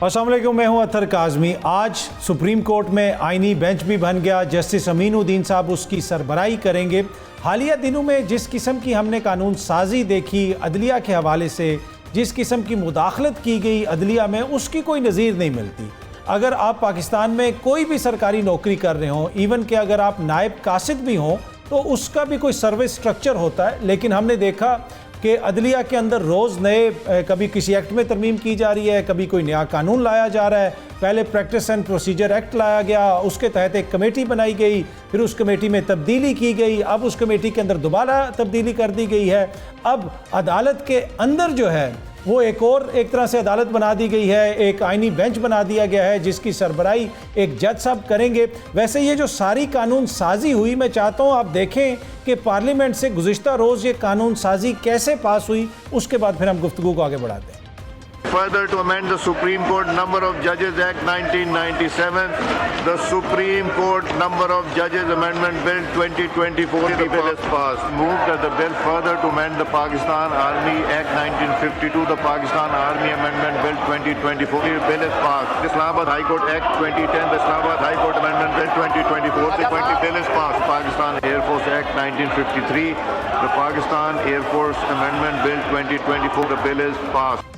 السلام علیکم، میں ہوں اطہر کاظمی۔ آج سپریم کورٹ میں آئینی بینچ بھی بن گیا۔ جسٹس امین الدین صاحب اس کی سربراہی کریں گے۔ حالیہ دنوں میں جس قسم کی ہم نے قانون سازی دیکھی عدلیہ کے حوالے سے، جس قسم کی مداخلت کی گئی عدلیہ میں، اس کی کوئی نظیر نہیں ملتی۔ اگر آپ پاکستان میں کوئی بھی سرکاری نوکری کر رہے ہوں، ایون کہ اگر آپ نائب قاصد بھی ہوں، تو اس کا بھی کوئی سروس سٹرکچر ہوتا ہے۔ لیکن ہم نے دیکھا کہ عدلیہ کے اندر روز نئے کبھی کسی ایکٹ میں ترمیم کی جا رہی ہے، کبھی کوئی نیا قانون لایا جا رہا ہے۔ پہلے پریکٹس اینڈ پروسیجر ایکٹ لایا گیا، اس کے تحت ایک کمیٹی بنائی گئی، پھر اس کمیٹی میں تبدیلی کی گئی، اب اس کمیٹی کے اندر دوبارہ تبدیلی کر دی گئی ہے۔ اب عدالت کے اندر جو ہے وہ ایک طرح سے عدالت بنا دی گئی ہے، ایک آئینی بینچ بنا دیا گیا ہے جس کی سربراہی ایک جج صاحب کریں گے۔ ویسے یہ جو ساری قانون سازی ہوئی، میں چاہتا ہوں آپ دیکھیں کہ پارلیمنٹ سے گزشتہ روز یہ قانون سازی کیسے پاس ہوئی، اس کے بعد پھر ہم گفتگو کو آگے بڑھاتے ہیں۔ Further to amend the Supreme Court Number of Judges Act 1997, the Supreme Court Number of Judges Amendment Bill 2024 the bill is passed. Moved that the bill further to amend the Pakistan Army Act 1952, the Pakistan Army Amendment Bill 2024 the bill is passed. The Islamabad High Court Act 2010, the Islamabad High Court Amendment Bill 2024 the bill is passed. Pakistan Air Force Act 1953, the Pakistan Air Force Amendment Bill 2024 the bill is passed.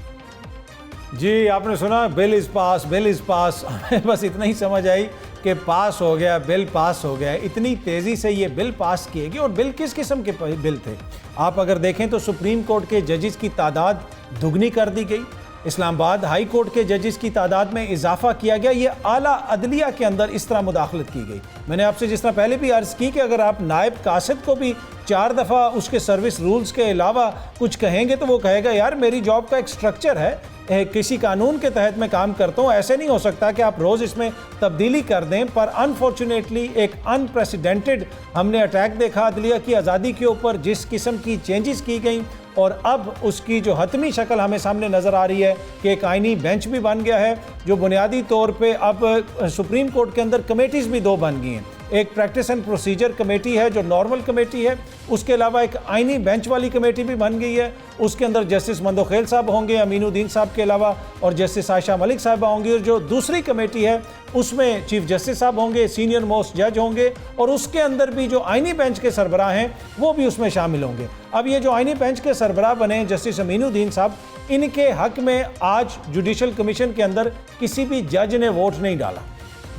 جی آپ نے سنا، بل از پاس، بل از پاس۔ بس اتنا ہی سمجھ آئی کہ پاس ہو گیا، بل پاس ہو گیا۔ اتنی تیزی سے یہ بل پاس کیے گی، اور بل کس قسم کے بل تھے؟ آپ اگر دیکھیں تو سپریم کورٹ کے ججز کی تعداد دگنی کر دی گئی، اسلام آباد ہائی کورٹ کے ججز کی تعداد میں اضافہ کیا گیا۔ یہ اعلیٰ عدلیہ کے اندر اس طرح مداخلت کی گئی۔ میں نے آپ سے جس طرح پہلے بھی عرض کی کہ اگر آپ نائب قاصد کو بھی 4 دفعہ اس کے سروس رولز کے علاوہ کچھ کہیں گے تو وہ کہے گا یار میری جاب کا ایک سٹرکچر ہے، کسی قانون کے تحت میں کام کرتا ہوں، ایسے نہیں ہو سکتا کہ آپ روز اس میں تبدیلی کر دیں۔ پر انفارچونیٹلی ایک انپریسیڈنٹڈ ہم نے اٹیک دیکھا عدلیہ کی آزادی کے اوپر، جس قسم کی چینجز کی گئیں، اور اب اس کی جو حتمی شکل ہمیں سامنے نظر آ رہی ہے کہ ایک آئینی بینچ بھی بن گیا ہے، جو بنیادی طور پہ اب سپریم کورٹ کے اندر کمیٹیز بھی 2 بن گئی ہیں۔ ایک پریکٹس اینڈ پروسیجر کمیٹی ہے جو نارمل کمیٹی ہے، اس کے علاوہ ایک آئینی بینچ والی کمیٹی بھی بن گئی ہے۔ اس کے اندر جسٹس مندوخیل صاحب ہوں گے امین الدین صاحب کے علاوہ، اور جسٹس عائشہ ملک صاحبہ ہوں گی، اور جو دوسری کمیٹی ہے اس میں چیف جسٹس صاحب ہوں گے، سینئر موسٹ جج ہوں گے، اور اس کے اندر بھی جو آئینی بینچ کے سربراہ ہیں وہ بھی اس میں شامل ہوں گے۔ اب یہ جو آئینی بینچ کے سربراہ بنے جسٹس امین الدین صاحب، ان کے حق میں آج جوڈیشل کمیشن کے اندر کسی بھی جج نے ووٹ نہیں ڈالا۔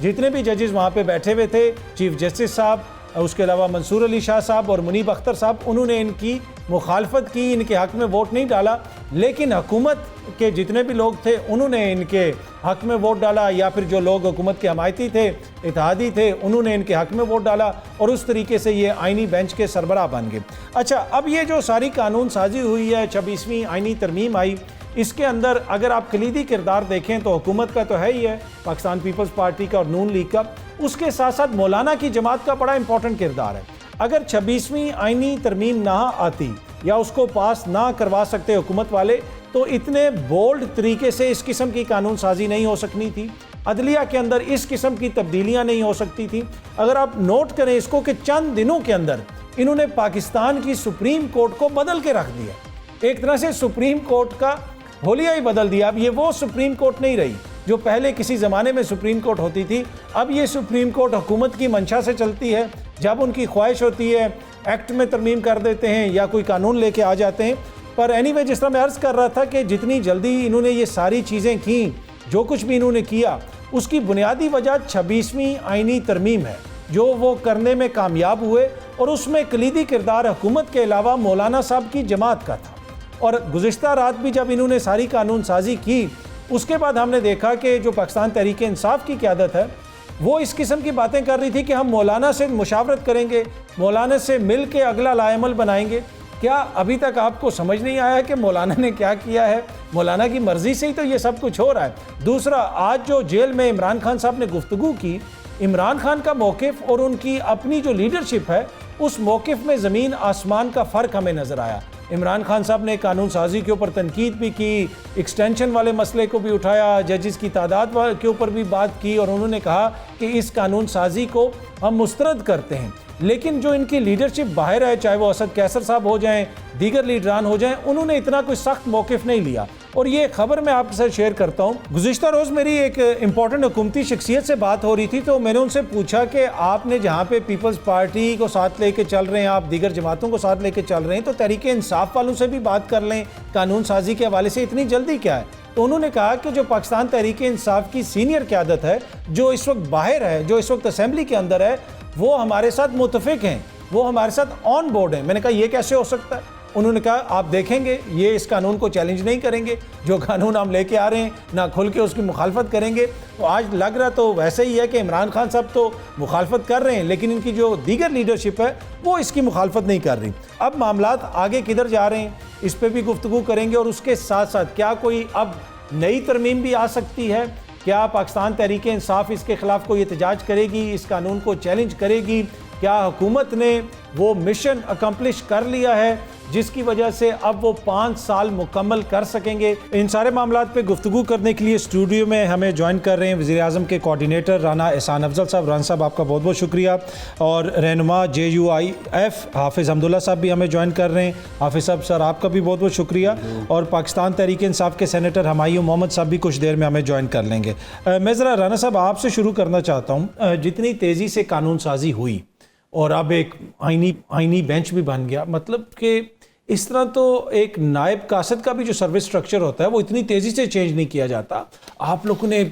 جتنے بھی ججز وہاں پہ بیٹھے ہوئے تھے، چیف جسٹس صاحب، اس کے علاوہ منصور علی شاہ صاحب اور منیب اختر صاحب، انہوں نے ان کی مخالفت کی، ان کے حق میں ووٹ نہیں ڈالا۔ لیکن حکومت کے جتنے بھی لوگ تھے انہوں نے ان کے حق میں ووٹ ڈالا، یا پھر جو لوگ حکومت کے حمایتی تھے، اتحادی تھے، انہوں نے ان کے حق میں ووٹ ڈالا، اور اس طریقے سے یہ آئینی بینچ کے سربراہ بن گئے۔ اچھا، اب یہ جو ساری قانون سازی ہوئی ہے، 26ویں آئینی ترمیم آئی، اس کے اندر اگر آپ کلیدی کردار دیکھیں تو حکومت کا تو ہے ہی ہے، پاکستان پیپلز پارٹی کا اور نون لیگ کا، اس کے ساتھ ساتھ مولانا کی جماعت کا بڑا امپورٹنٹ کردار ہے۔ اگر 26ویں آئینی ترمیم نہ آتی یا اس کو پاس نہ کروا سکتے حکومت والے، تو اتنے بولڈ طریقے سے اس قسم کی قانون سازی نہیں ہو سکنی تھی، عدلیہ کے اندر اس قسم کی تبدیلیاں نہیں ہو سکتی تھی۔ اگر آپ نوٹ کریں اس کو کہ چند دنوں کے اندر انہوں نے پاکستان کی سپریم کورٹ کو بدل کے رکھ دیا، ایک طرح سے سپریم کورٹ کا حلیہ ہی بدل دیا۔ اب یہ وہ سپریم کورٹ نہیں رہی جو پہلے کسی زمانے میں سپریم کورٹ ہوتی تھی۔ اب یہ سپریم کورٹ حکومت کی منشا سے چلتی ہے، جب ان کی خواہش ہوتی ہے ایکٹ میں ترمیم کر دیتے ہیں یا کوئی قانون لے کے آ جاتے ہیں۔ پر اینی وے، جس طرح میں عرض کر رہا تھا کہ جتنی جلدی انہوں نے یہ ساری چیزیں کیں، جو کچھ بھی انہوں نے کیا، اس کی بنیادی وجہ 26ویں آئینی ترمیم ہے جو وہ کرنے میں کامیاب ہوئے، اور اس میں کلیدی کردار حکومت کے علاوہ مولانا صاحب کی جماعت کا تھا۔ اور گزشتہ رات بھی جب انہوں نے ساری قانون سازی کی، اس کے بعد ہم نے دیکھا کہ جو پاکستان تحریک انصاف کی قیادت ہے وہ اس قسم کی باتیں کر رہی تھی کہ ہم مولانا سے مشاورت کریں گے، مولانا سے مل کے اگلا لائے عمل بنائیں گے۔ کیا ابھی تک آپ کو سمجھ نہیں آیا کہ مولانا نے کیا کیا ہے؟ مولانا کی مرضی سے ہی تو یہ سب کچھ ہو رہا ہے۔ دوسرا، آج جو جیل میں عمران خان صاحب نے گفتگو کی، عمران خان کا موقف اور ان کی اپنی جو لیڈرشپ ہے، اس موقف میں زمین آسمان کا فرق ہمیں نظر آیا۔ عمران خان صاحب نے قانون سازی کے اوپر تنقید بھی کی، ایکسٹینشن والے مسئلے کو بھی اٹھایا، ججز کی تعداد کے اوپر بھی بات کی، اور انہوں نے کہا کہ اس قانون سازی کو ہم مسترد کرتے ہیں۔ لیکن جو ان کی لیڈرشپ باہر ہے، چاہے وہ اسد کیسر صاحب ہو جائیں، دیگر لیڈران ہو جائیں، انہوں نے اتنا کوئی سخت موقف نہیں لیا۔ اور یہ خبر میں آپ کے ساتھ شیئر کرتا ہوں. گزشتہ روز میری ایک امپورٹنٹ حکومتی شخصیت سے بات ہو رہی تھی تو میں نے ان سے پوچھا کہ آپ نے جہاں پہ پیپلز پارٹی کو ساتھ لے کے چل رہے ہیں, آپ دیگر جماعتوں کو ساتھ لے کے چل رہے ہیں, تو تحریک انصاف والوں سے بھی بات کر لیں قانون سازی کے حوالے سے, اتنی جلدی کیا ہے؟ تو انہوں نے کہا کہ جو پاکستان تحریک انصاف کی سینئر قیادت ہے, جو اس وقت باہر ہے, جو اس وقت اسمبلی کے اندر ہے, وہ ہمارے ساتھ متفق ہیں, وہ ہمارے ساتھ آن بورڈ ہیں. میں نے کہا یہ کیسے ہو سکتا ہے؟ انہوں نے کہا آپ دیکھیں گے یہ اس قانون کو چیلنج نہیں کریں گے, جو قانون ہم لے کے آ رہے ہیں نہ کھل کے اس کی مخالفت کریں گے. تو آج لگ رہا تو ویسے ہی ہے کہ عمران خان صاحب تو مخالفت کر رہے ہیں لیکن ان کی جو دیگر لیڈرشپ ہے وہ اس کی مخالفت نہیں کر رہی. اب معاملات آگے کدھر جا رہے ہیں اس پہ بھی گفتگو کریں گے, اور اس کے ساتھ ساتھ کیا کوئی اب نئی ترمیم بھی آ سکتی ہے, کیا پاکستان تحریک انصاف اس کے خلاف کوئی احتجاج کرے گی, اس قانون کو چیلنج کرے گی, کیا حکومت نے وہ مشن اکمپلش کر لیا ہے جس کی وجہ سے اب وہ 5 سال مکمل کر سکیں گے. ان سارے معاملات پہ گفتگو کرنے کے لیے اسٹوڈیو میں ہمیں جوائن کر رہے ہیں وزیر اعظم کے کوارڈینیٹر رانا احسان افضل صاحب. رانا صاحب آپ کا بہت بہت شکریہ. اور رہنما JUIF حافظ حمداللہ صاحب بھی ہمیں جوائن کر رہے ہیں. حافظ صاحب سر آپ کا بھی بہت بہت شکریہ. اور پاکستان تحریک انصاف کے سینیٹر ہمایوں محمد صاحب بھی کچھ دیر میں ہمیں جوائن کر لیں گے. میں ذرا رانا صاحب آپ سے شروع کرنا چاہتا ہوں. جتنی تیزی سے قانون سازی ہوئی اور اب ایک آئینی بینچ بھی بن گیا, مطلب کہ اس طرح تو ایک نائب قاصد کا بھی جو سروس سٹرکچر ہوتا ہے وہ اتنی تیزی سے چینج نہیں کیا جاتا. آپ لوگوں نے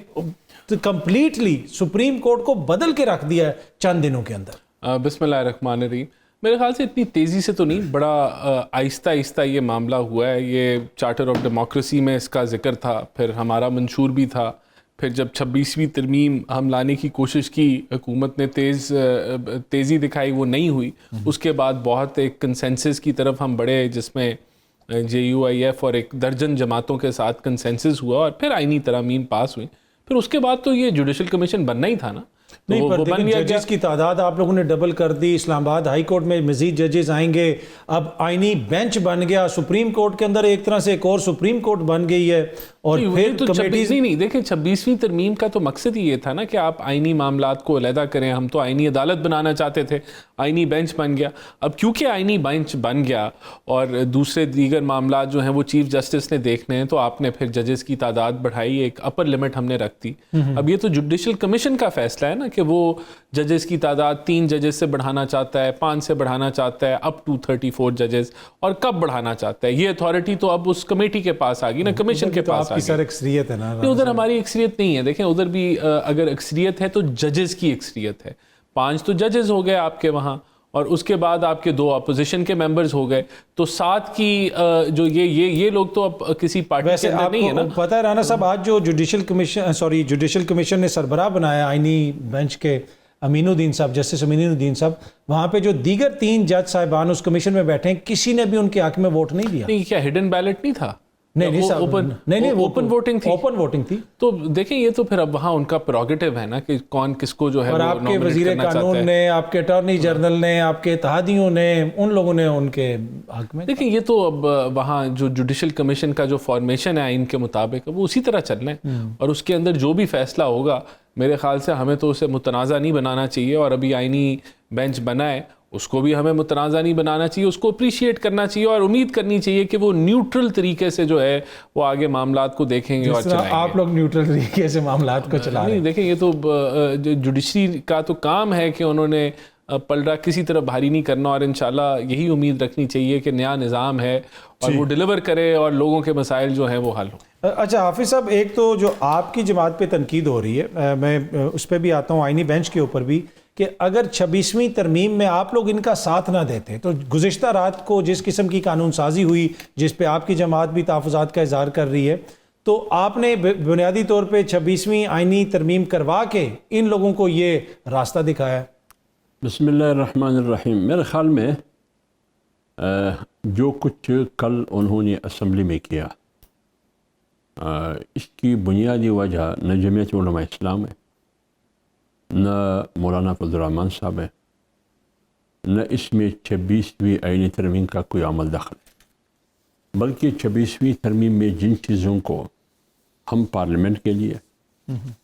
کمپلیٹلی سپریم کورٹ کو بدل کے رکھ دیا ہے چند دنوں کے اندر. بسم اللہ الرحمن الرحیم. میرے خیال سے اتنی تیزی سے تو نہیں, بڑا آہستہ آہستہ یہ معاملہ ہوا ہے. یہ چارٹر آف ڈیموکریسی میں اس کا ذکر تھا, پھر ہمارا منشور بھی تھا, پھر جب 26ویں ترمیم ہم لانے کی کوشش کی حکومت نے تیزی دکھائی, وہ نہیں ہوئی. اس کے بعد بہت ایک کنسنسس کی طرف ہم بڑھے جس میں JUIF اور 1 درجن جماعتوں کے ساتھ کنسنسس ہوا اور پھر آئینی ترامیم پاس ہوئی. پھر اس کے بعد تو یہ جوڈیشل کمیشن بننا ہی تھا نا. نہیں پر دیکھیں ججز کی تعداد آپ لوگوں نے ڈبل کر دی, اسلام آباد ہائی کورٹ میں مزید ججز آئیں گے, اب آئینی بینچ بن گیا, سپریم کورٹ کے اندر ایک طرح سے ایک اور سپریم کورٹ بن گئی ہے. اور پھر تو 26 نہیں دیکھیں 26ویں ترمیم کا تو مقصد ہی یہ تھا نا کہ آپ آئینی معاملات کو علیحدہ کریں. ہم تو آئینی عدالت بنانا چاہتے تھے, آئینی بینچ بن گیا. اب کیونکہ آئینی بینچ بن گیا اور دوسرے دیگر معاملات جو ہیں وہ چیف جسٹس نے دیکھنے ہیں, تو آپ نے پھر ججز کی تعداد بڑھائی, ایک اپر لمٹ ہم نے رکھ دی. اب یہ تو جوڈیشل کمیشن کا فیصلہ ہے نا کہ وہ ججز کی تعداد 3 ججز سے بڑھانا چاہتا ہے, 5 سے بڑھانا چاہتا ہے, اپ ٹو 34 ججز, اور کب بڑھانا چاہتا ہے. یہ اتھارٹی تو اب اس کمیٹی کے پاس آ گئی نا, کمیشن کے پاس آ گئی. اکثریت ہے نا, ادھر ہماری اکثریت نہیں ہے. دیکھیں ادھر بھی اگر اکثریت ہے تو ججز کی اکثریت ہے. 5 تو ججز ہو گئے آپ کے وہاں, اور اس کے بعد آپ کے 2 اپوزیشن کے ممبرز ہو گئے, تو 7 کی جو یہ لوگ تو اب کسی پارٹی کے اندر نہیں ہے نا. پتہ ہے رانا صاحب آج جو جوڈیشل کمیشن نے سربراہ بنایا آئینی بینچ کے امین الدین صاحب, جسٹس امین الدین صاحب, وہاں پہ جو دیگر 3 جج صاحبان اس کمیشن میں بیٹھے ہیں کسی نے بھی ان کے حق میں ووٹ نہیں دیا. نہیں, کیا ہڈن بیلٹ نہیں تھا؟ نہیں اوپن ووٹنگ تھی. اوپن ووٹنگ تھی. تو دیکھیں یہ تو پھر اب وہاں ان کا پروگیٹو ہے نا کہ کون کس کو جو ہے. اور آپ کے وزیر قانون نے, آپ کے اٹارنی جنرل نے, آپ کے اتحادیوں نے, ان لوگوں نے ان کے حق میں. دیکھیں یہ تو اب وہاں جو جوڈیشل کمیشن کا جو فارمیشن ہے آئین کے مطابق وہ اسی طرح چلنا ہے, اور اس کے اندر جو بھی فیصلہ ہوگا میرے خیال سے ہمیں تو اسے متنازع نہیں بنانا چاہیے. اور ابھی آئینی بینچ بنا ہے اس کو بھی ہمیں متنازع نہیں بنانا چاہیے, اس کو اپریشیٹ کرنا چاہیے اور امید کرنی چاہیے کہ وہ نیوٹرل طریقے سے جو ہے وہ آگے معاملات کو دیکھیں گے اور چلائیں گے. آپ لوگ نیوٹرل طریقے سے معاملات کو چلا رہے ہیں. دیکھیں یہ تو جوڈیشری کا تو کام ہے کہ انہوں نے پلڑا کسی طرح بھاری نہیں کرنا, اور انشاءاللہ یہی امید رکھنی چاہیے کہ نیا نظام ہے اور وہ ڈیلیور کرے اور لوگوں کے مسائل جو ہیں وہ حل ہوں. اچھا حافظ صاحب, ایک تو جو آپ کی جماعت پہ تنقید ہو رہی ہے, میں اس پہ بھی آتا ہوں, آئینی بینچ کے اوپر بھی, کہ اگر 26ویں ترمیم میں آپ لوگ ان کا ساتھ نہ دیتے تو گزشتہ رات کو جس قسم کی قانون سازی ہوئی جس پہ آپ کی جماعت بھی تحفظات کا اظہار کر رہی ہے, تو آپ نے بنیادی طور پہ 26ویں آئینی ترمیم کروا کے ان لوگوں کو یہ راستہ دکھایا. بسم اللہ الرحمن الرحیم. میرے خیال میں جو کچھ کل انہوں نے اسمبلی میں کیا اس کی بنیادی وجہ نہ جمعیت علماء اسلام ہے, نہ مولانا فضل الرحمان صاحب ہے, نہ اس میں 26ویں آئینی ترمیم کا کوئی عمل دخل ہے, بلکہ 26ویں ترمیم میں جن چیزوں کو ہم پارلیمنٹ کے لیے,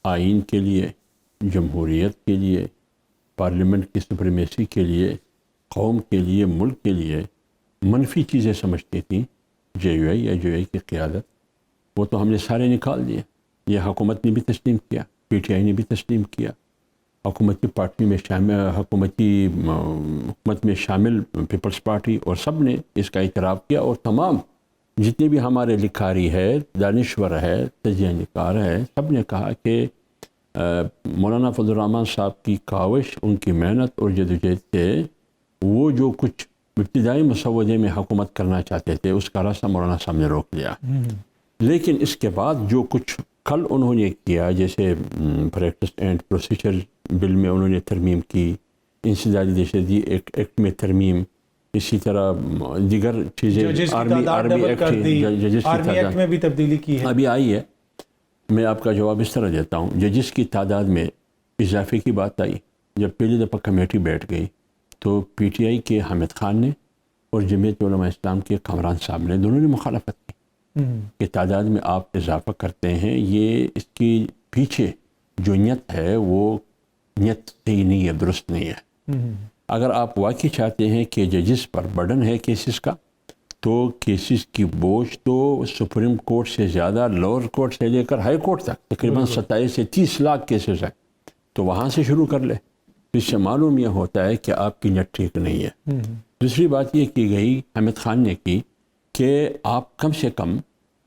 آئین کے لیے, جمہوریت کے لیے, پارلیمنٹ کی سپریمیسی کے لیے, قوم کے لیے, ملک کے لیے منفی چیزیں سمجھتی تھیں JUI یا JUI کی قیادت, وہ تو ہم نے سارے نکال دیے. یہ حکومت نے بھی تسلیم کیا, پی ٹی آئی نے بھی تسلیم کیا, حکومتی پارٹی میں شامل حکومت میں شامل پیپلز پارٹی اور سب نے اس کا اعتراف کیا. اور تمام جتنے بھی ہمارے لکھاری ہے, دانشور ہے, تجزیہ نگار ہے, سب نے کہا کہ مولانا فضل الرحمن صاحب کی کاوش, ان کی محنت اور جدوجہد سے وہ جو کچھ ابتدائی مسودے میں حکومت کرنا چاہتے تھے اس کا راستہ مولانا صاحب نے روک لیا. لیکن اس کے بعد جو کچھ کل انہوں نے کیا, جیسے پریکٹس اینڈ پروسیجر بل میں انہوں نے ترمیم کی, انسدادی دہشتگردی ایکٹ میں ترمیم, اسی طرح دیگر چیزیں, آرمی ایکٹ میں بھی تبدیلی کی ہے, ابھی آئی ہے. میں آپ کا جواب اس طرح دیتا ہوں. ججز کی تعداد میں اضافے کی بات آئی, جب پہلی دفعہ کمیٹی بیٹھ گئی تو پی ٹی آئی کے حامد خان نے اور جمعیت علماء اسلام کے کامران صاحب نے, دونوں نے مخالفت کی کہ تعداد میں آپ اضافہ کرتے ہیں, یہ اس کی پیچھے جو نیت ہے وہ نیت صحیح نہیں ہے, درست نہیں ہے. اگر آپ واقعی چاہتے ہیں کہ ججز پر برڈن ہے کیسز کا, تو کیسز کی بوجھ تو سپریم کورٹ سے زیادہ لوور کورٹ سے لے کر ہائی کورٹ تک تقریباً 27 سے 30 لاکھ کیسز ہیں, تو وہاں سے شروع کر لے. اس سے معلوم یہ ہوتا ہے کہ آپ کی نیت ٹھیک نہیں ہے. دوسری بات یہ کی گئی, حامد خان نے کی, کہ آپ کم سے کم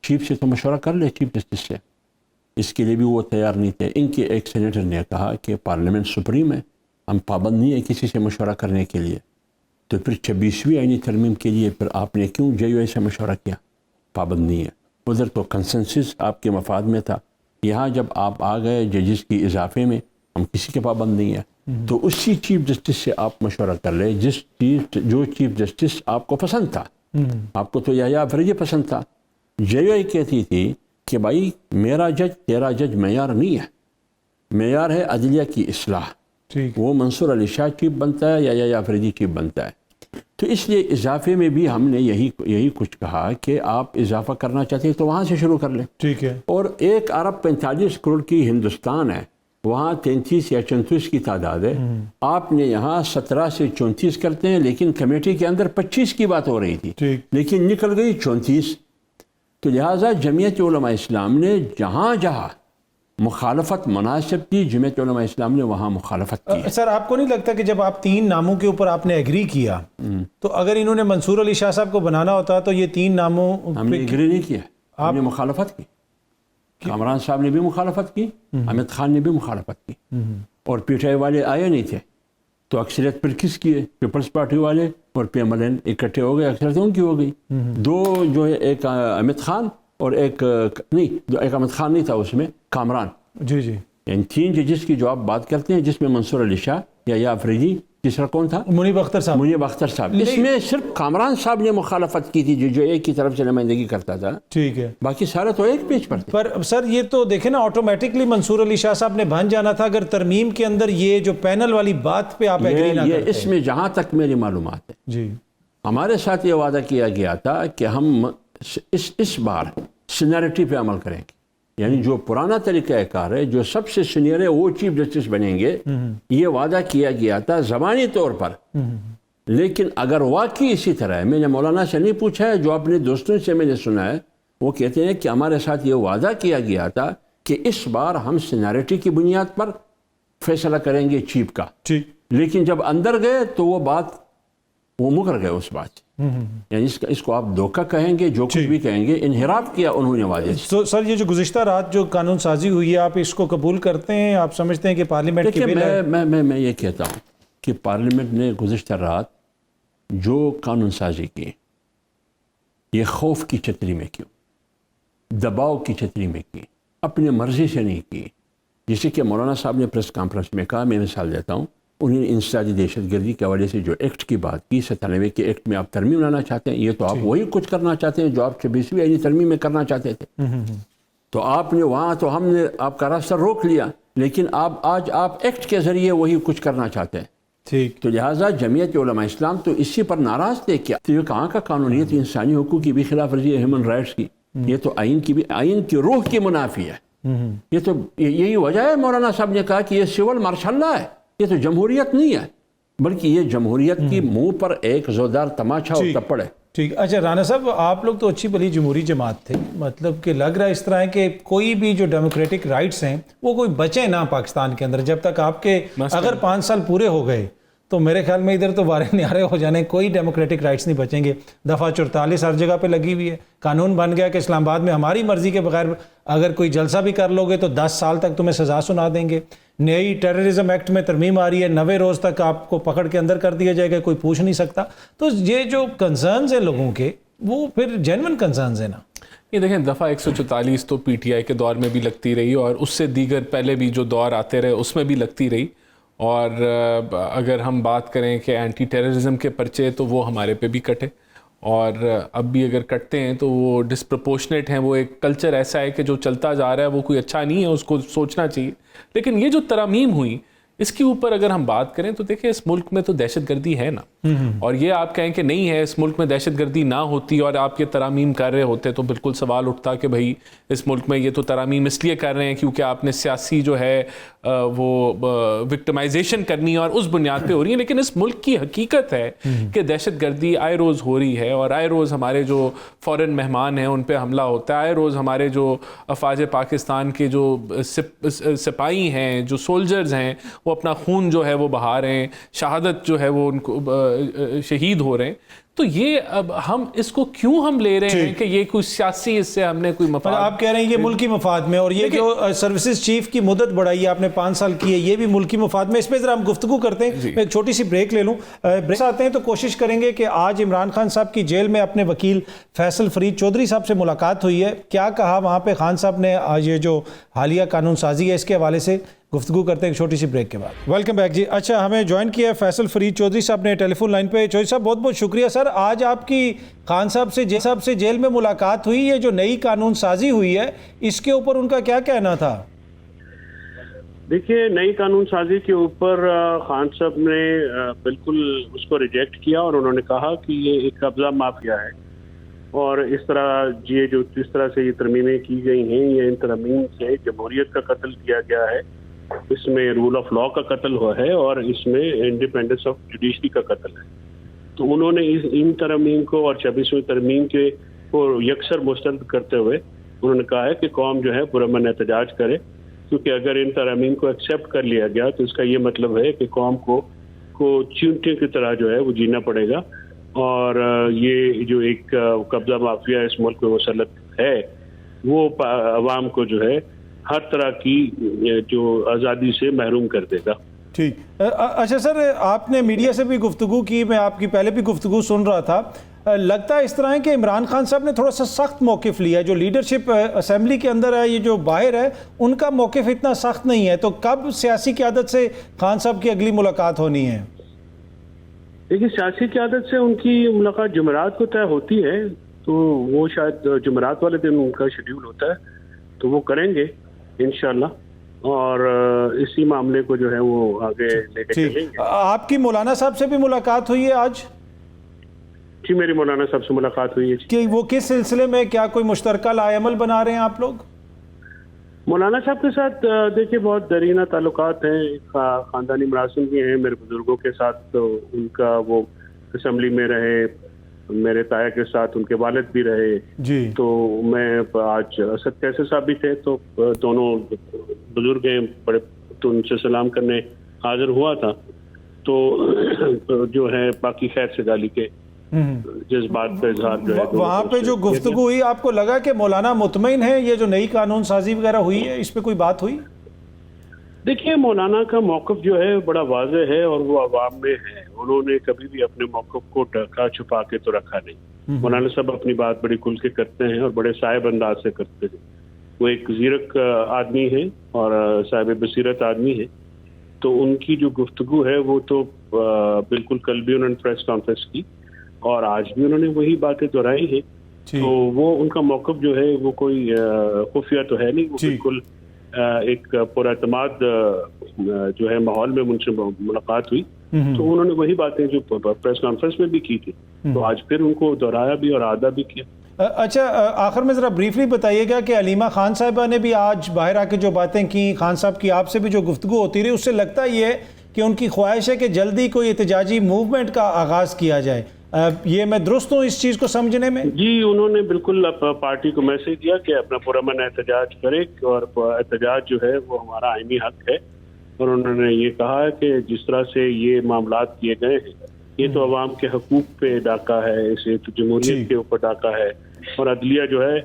چیف سے تو مشورہ کر لیں, چیف جسٹس سے. اس کے لیے بھی وہ تیار نہیں تھے. ان کے ایک سینیٹر نے کہا کہ پارلیمنٹ سپریم ہے, ہم پابند نہیں ہے کسی سے مشورہ کرنے کے لیے. تو پھر 26ویں آئینی ترمیم کے لیے پھر آپ نے کیوں جے یو اے سے مشورہ کیا؟ پابند نہیں ہے. ادھر تو کنسنسس آپ کے مفاد میں تھا, یہاں جب آپ آ گئے ججز کی اضافے میں, ہم کسی کے پابند نہیں ہے. تو اسی چیف جسٹس سے آپ مشورہ کر لیں جو چیف جسٹس آپ کو پسند تھا. آپ کو تو یحییٰ افریدی پسند تھا. جے یو اے کہتی تھی کہ بھائی میرا جج تیرا جج معیار نہیں ہے, معیار ہے عدلیہ کی اصلاح. وہ منصور علی شاہ چیف بنتا ہے یا یحییٰ افریدی چیف بنتا ہے. تو اس لیے اضافے میں بھی ہم نے یہی کچھ کہا کہ آپ اضافہ کرنا چاہتے ہیں تو وہاں سے شروع کر لیں. ٹھیک ہے. اور 1 ارب 45 کروڑ کی ہندوستان ہے, وہاں 33 یا 34 کی تعداد ہے. آپ نے یہاں 17 سے 34 کرتے ہیں, لیکن کمیٹی کے اندر 25 کی بات ہو رہی تھی, لیکن نکل گئی 34. تو لہٰذا جمعیت علماء اسلام نے جہاں جہاں مخالفت مناسب کی, جمعیت علماء اسلام نے وہاں مخالفت کی. سر آپ کو نہیں لگتا کہ جب آپ 3 ناموں کے اوپر آپ نے ایگری کیا, تو اگر انہوں نے منصور علی شاہ صاحب کو بنانا ہوتا تو یہ 3 ناموں ہم نے ایگری نہیں کیا, ہم نے مخالفت کی. کامران صاحب نے بھی مخالفت کی, حامد خان نے بھی مخالفت کی, اور پی ٹی آئی والے آئے نہیں تھے. تو اکثریت پھر کس کی ہے؟ پیپلز پارٹی والے اور پی ایم ایل این اکٹھے ہو گئے, اکثریت ان کی ہو گئی. 2 جو ہے, ایک حامد خان اور ایک حامد خان نہیں تھا اس میں, کامران. جی. یعنی 3 ججز کی جو آپ بات کرتے ہیں, جس میں منصور علی شاہ یا افریدی, تیسرا کون تھا؟ منیب اختر صاحب. اس میں صرف کامران صاحب نے مخالفت کی تھی, جو ایک کی طرف سے نمائندگی کرتا تھا. ٹھیک ہے. باقی سارے تو ایک پیج پر تھے. پر سر یہ تو دیکھیں نا, آٹومیٹکلی منصور علی شاہ صاحب نے بن جانا تھا اگر ترمیم کے اندر یہ جو پینل والی بات پہ آپ ایگری نہ کرتے. اس میں جہاں تک میری معلومات ہے, جی, ہمارے ساتھ یہ وعدہ کیا گیا تھا کہ ہم اس بار سینیرٹی پہ عمل کریں گے. یعنی جو پرانا طریقہ کار ہے, جو سب سے سینئر ہے وہ چیف جسٹس بنیں گے, یہ وعدہ کیا گیا تھا زبانی طور پر. لیکن اگر واقعی اسی طرح ہے, میں نے مولانا سے نہیں پوچھا ہے, جو اپنے دوستوں سے میں نے سنا ہے, وہ کہتے ہیں کہ ہمارے ساتھ یہ وعدہ کیا گیا تھا کہ اس بار ہم سینیرٹی کی بنیاد پر فیصلہ کریں گے چیف کا. لیکن جب اندر گئے تو وہ مکر گئے اس بات سے. یعنی اس کو آپ دھوکہ کہیں گے, جو کچھ بھی کہیں گے, انحراف کیا انہوں نے وعدے سے. تو سر یہ جو گزشتہ رات جو قانون سازی ہوئی ہے, آپ اس کو قبول کرتے ہیں؟ آپ سمجھتے ہیں کہ پارلیمنٹ کی بل ہے؟ میں یہ کہتا ہوں کہ پارلیمنٹ نے گزشتہ رات جو قانون سازی کی, یہ خوف کی چھتری میں کیوں, دباؤ کی چھتری میں کی, اپنی مرضی سے نہیں کی. جیسے کہ مولانا صاحب نے پریس کانفرنس میں کہا, میں مثال دیتا ہوں, انہوں نے انسدادی دہشت گردی کے حوالے سے جو ایکٹ کی بات کی, 97 کے ایکٹ میں آپ ترمیم لانا چاہتے ہیں, یہ تو آپ وہی کچھ کرنا چاہتے ہیں جو آپ 26ویں آئینی ترمیم میں کرنا چاہتے تھے. تو آپ نے وہاں تو ہم نے آپ کا راستہ روک لیا, لیکن آج آپ ایکٹ کے ذریعے وہی کچھ کرنا چاہتے ہیں. ٹھیک. تو لہٰذا جمعیت علماء اسلام تو اسی پر ناراض تھے. کیا یہ کہاں کا قانون, یہ تو انسانی حقوق کی بھی خلاف ورزی ہے, ہیومن رائٹس کی, یہ تو آئین کی روح کی منافی ہے. یہ تو یہی وجہ ہے مولانا صاحب نے کہا کہ یہ سول مارشل لا ہے, یہ تو جمہوریت نہیں ہے, بلکہ یہ جمہوریت کی منہ پر ایک زوردار تماچا اور تپڑ ہے. ٹھیک. اچھا رانا صاحب, آپ لوگ تو اچھی بھلی جمہوری جماعت تھے, مطلب کہ لگ رہا ہے اس طرح ہے کہ کوئی بھی جو ڈیموکریٹک رائٹس ہیں وہ کوئی بچے نہ پاکستان کے اندر, جب تک آپ کے اگر 5 سال پورے ہو گئے تو میرے خیال میں ادھر تو وارے نیارے ہو جانے, کوئی ڈیموکریٹک رائٹس نہیں بچیں گے. دفعہ 44 ہر جگہ پہ لگی ہوئی ہے, قانون بن گیا کہ اسلام آباد میں ہماری مرضی کے بغیر اگر کوئی جلسہ بھی کر لو گے تو 10 سال تک تمہیں سزا سنا دیں گے. نئی ٹیررزم ایکٹ میں ترمیم آ رہی ہے, 90 روز تک آپ کو پکڑ کے اندر کر دیا جائے گا, کوئی پوچھ نہیں سکتا. تو یہ جو کنسرنز ہیں لوگوں کے وہ پھر جینون کنسرنز ہیں نا. یہ دیکھیں دفعہ 144 تو پی ٹی آئی کے دور میں بھی لگتی رہی اور اس سے دیگر پہلے بھی جو دور آتے رہے اس میں بھی لگتی رہی. اور اگر ہم بات کریں کہ اینٹی ٹیررزم کے پرچے تو وہ ہمارے پہ بھی کٹے, اور اب بھی اگر کٹتے ہیں تو وہ ڈسپرپورشنیٹ ہیں. وہ ایک کلچر ایسا ہے کہ جو چلتا جا رہا ہے وہ کوئی اچھا نہیں ہے, اس کو سوچنا چاہیے. لیکن یہ جو ترامیم ہوئی اس کے اوپر اگر ہم بات کریں تو دیکھیں اس ملک میں تو دہشت گردی ہے نا, اور یہ آپ کہیں کہ نہیں ہے, اس ملک میں دہشت گردی نہ ہوتی اور آپ یہ ترامیم کر رہے ہوتے تو بالکل سوال اٹھتا کہ بھائی اس ملک میں یہ تو ترامیم اس لیے کر رہے ہیں کیونکہ آپ نے سیاسی جو ہے وہ وکٹمائزیشن کرنی ہے اور اس بنیاد پہ ہو رہی ہے. لیکن اس ملک کی حقیقت ہے کہ دہشت گردی آئے روز ہو رہی ہے, اور آئے روز ہمارے جو فورن مہمان ہیں ان پہ حملہ ہوتا ہے, آئے روز ہمارے جو افواج پاکستان کے جو سپاہی ہیں, جو سولجرز ہیں, وہ اپنا خون جو ہے وہ بہا رہے ہیں, شہادت جو ہے وہ ان کو شہید ہو رہے ہیں. تو یہ اب ہم اس کو کیوں ہم لے رہے ہیں کہ یہ کوئی سیاسی اس سے ہم نے کوئی مفاد, آپ کہہ رہے ہیں یہ ملکی مفاد میں, اور یہ جو سروسز چیف کی مدت بڑھائی ہے آپ نے 5 سال کی ہے, یہ بھی ملکی مفاد میں. اس پہ ذرا ہم گفتگو کرتے ہیں, میں ایک چھوٹی سی بریک لے لوں. بریک آتے ہیں تو کوشش کریں گے کہ آج عمران خان صاحب کی جیل میں اپنے وکیل فیصل فرید چودھری صاحب سے ملاقات ہوئی ہے. کیا کہا وہاں پہ خان صاحب نے, یہ جو حالیہ قانون سازی ہے اس کے حوالے سے گفتگو کرتے ہیں ایک چھوٹی سی بریک کے بعد. ویلکم بیک جی. اچھا, ہمیں جوائن کیا ہے فیصل فرید چودھری صاحب نے ٹیلی فون لائن پہ. چودھری صاحب بہت بہت شکریہ سر. آج آپ کی خان صاحب سے جیل میں ملاقات ہوئی ہے, جو نئی قانون سازی ہوئی ہے اس کے اوپر ان کا کیا کہنا تھا؟ دیکھیے نئی قانون سازی کے اوپر خان صاحب نے بالکل اس کو ریجیکٹ کیا, اور انہوں نے کہا کہ یہ ایک قبضہ مافیا ہے, اور اس طرح جس طرح سے یہ ترمیمیں کی گئی ہیں, یہ ان ترمیم سے جمہوریت کا قتل کیا گیا ہے, اس میں رول آف لا کا قتل ہوا ہے, اور اس میں انڈیپینڈنس آف جوڈیشری کا قتل ہے. تو انہوں نے ان ترمیم کو اور 26ویں ترمیم کے کو یکسر مسترد کرتے ہوئے انہوں نے کہا ہے کہ قوم جو ہے پرامن احتجاج کرے, کیونکہ اگر ان ترامیم کو ایکسیپٹ کر لیا گیا تو اس کا یہ مطلب ہے کہ قوم کو چیونٹیوں کی طرح جو ہے وہ جینا پڑے گا, اور یہ جو ایک قبضہ مافیا اس ملک میں مسلط ہے وہ عوام کو جو ہے ہر طرح کی جو آزادی سے محروم کر دے گا. ٹھیک. اچھا سر, آپ نے میڈیا سے بھی گفتگو کی, میں آپ کی پہلے بھی گفتگو سن رہا تھا, لگتا ہے اس طرح ہے کہ عمران خان صاحب نے تھوڑا سا سخت موقف لیا ہے. جو لیڈرشپ اسمبلی کے اندر ہے, یہ جو باہر ہے, ان کا موقف اتنا سخت نہیں ہے. تو کب سیاسی قیادت سے خان صاحب کی اگلی ملاقات ہونی ہے؟ دیکھیے سیاسی قیادت سے ان کی ملاقات جمعرات کو طے ہوتی ہے, تو وہ شاید جمعرات والے دن ان کا شیڈیول ہوتا ہے, تو وہ کریں گے انشاءاللہ, اور اسی معاملے کو جو ہے وہ آگے لے کے چلیں گے. آپ کی مولانا صاحب سے بھی ملاقات ہوئی ہے آج؟ جی میری مولانا صاحب سے ملاقات ہوئی ہے. کہ وہ کس سلسلے میں, کیا کوئی مشترکہ لائحہ عمل بنا رہے ہیں آپ لوگ؟ مولانا صاحب کے ساتھ دیکھیے بہت درینہ تعلقات ہیں, خاندانی مراسم بھی ہیں میرے بزرگوں کے ساتھ, تو ان کا وہ اسمبلی میں رہے, میرے تایا کے ساتھ ان کے والد بھی رہے جی. تو میں آج اسد کیسر صاحب بھی تھے, تو دونوں بزرگ ہیں بڑے, تو ان سے سلام کرنے حاضر ہوا تھا. تو جو ہے باقی خیر سے گالی کے جذبات کا اظہار جو ہے وہاں پہ جو گفتگو ہوئی, آپ کو لگا کہ مولانا مطمئن ہے یہ جو نئی قانون سازی وغیرہ ہوئی ہے اس پہ کوئی بات ہوئی؟ دیکھیے مولانا کا موقف جو ہے بڑا واضح ہے, اور وہ عوام میں ہے. انہوں نے کبھی بھی اپنے موقف کو ڈھکا چھپا کے تو رکھا نہیں. مولانا صاحب اپنی بات بڑی کھل کے کرتے ہیں اور بڑے صاحب انداز سے کرتے ہیں. وہ ایک زیرک آدمی ہے اور صاحب بصیرت آدمی ہے, تو ان کی جو گفتگو ہے وہ تو بالکل کل بھی انہوں نے پریس کانفرنس کی, اور آج بھی انہوں نے وہی باتیں دہرائی ہیں. تو وہ ان کا موقف جو ہے وہ کوئی خفیہ تو ہے نہیں, وہ بالکل ایک پر اعتماد جو ہے ماحول میں ان سے ملاقات ہوئی, تو انہوں نے وہی باتیں جو پریس کانفرنس میں بھی کی تھی, تو آج پھر ان کو دہرایا بھی اور اعادہ بھی کیا. اچھا, آخر میں ذرا بریفلی بتائیے گا کہ علیمہ خان صاحبہ نے بھی آج باہر آ کے جو باتیں کی, خان صاحب کی آپ سے بھی جو گفتگو ہوتی رہی, اس سے لگتا یہ ہے کہ ان کی خواہش ہے کہ جلدی کوئی احتجاجی موومنٹ کا آغاز کیا جائے. یہ میں درست ہوں اس چیز کو سمجھنے میں؟ جی انہوں نے بالکل پارٹی کو میسج دیا کہ اپنا پرامن احتجاج کرے اور احتجاج جو ہے وہ ہمارا آئینی حق ہے، اور انہوں نے یہ کہا کہ جس طرح سے یہ معاملات کیے گئے ہیں یہ تو عوام کے حقوق پہ ڈاکہ ہے، اسے تو جمہوریت کے اوپر ڈاکہ ہے، اور عدلیہ جو ہے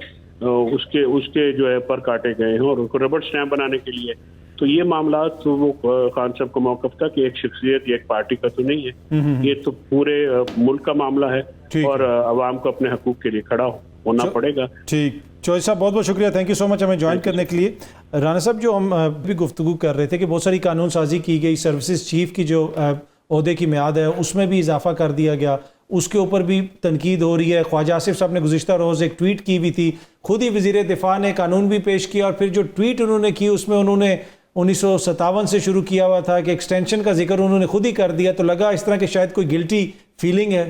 اس کے جو ہے پر کاٹے گئے ہیں اور ان کو ربڑ اسٹیمپ بنانے کے لیے. تو یہ معاملات وہ خان صاحب کا موقف تھا کہ ایک شخصیت یا ایک پارٹی کا تو نہیں ہے، یہ تو پورے ملک کا معاملہ ہے اور عوام کو اپنے حقوق کے لیے کھڑا ہونا پڑے گا. ٹھیک چوہدری صاحب بہت بہت شکریہ، تھینک یو سو مچ ہمیں جوائن کرنے کے لیے. رانا صاحب جو ہم بھی گفتگو کر رہے تھے کہ بہت ساری قانون سازی کی گئی، سروسز چیف کی جو عہدے کی میعاد ہے اس میں بھی اضافہ کر دیا گیا، اس کے اوپر بھی تنقید ہو رہی ہے. خواجہ آصف صاحب نے گزشتہ روز ایک ٹویٹ کی بھی تھی، خود ہی وزیر دفاع نے قانون بھی پیش کیا، اور پھر جو ٹویٹ انہوں نے کی اس میں انہوں نے 1957 سے شروع کیا ہوا تھا کہ ایکسٹینشن کا ذکر انہوں نے خود ہی کر دیا، تو لگا اس طرح کہ شاید کوئی گلٹی فیلنگ ہے.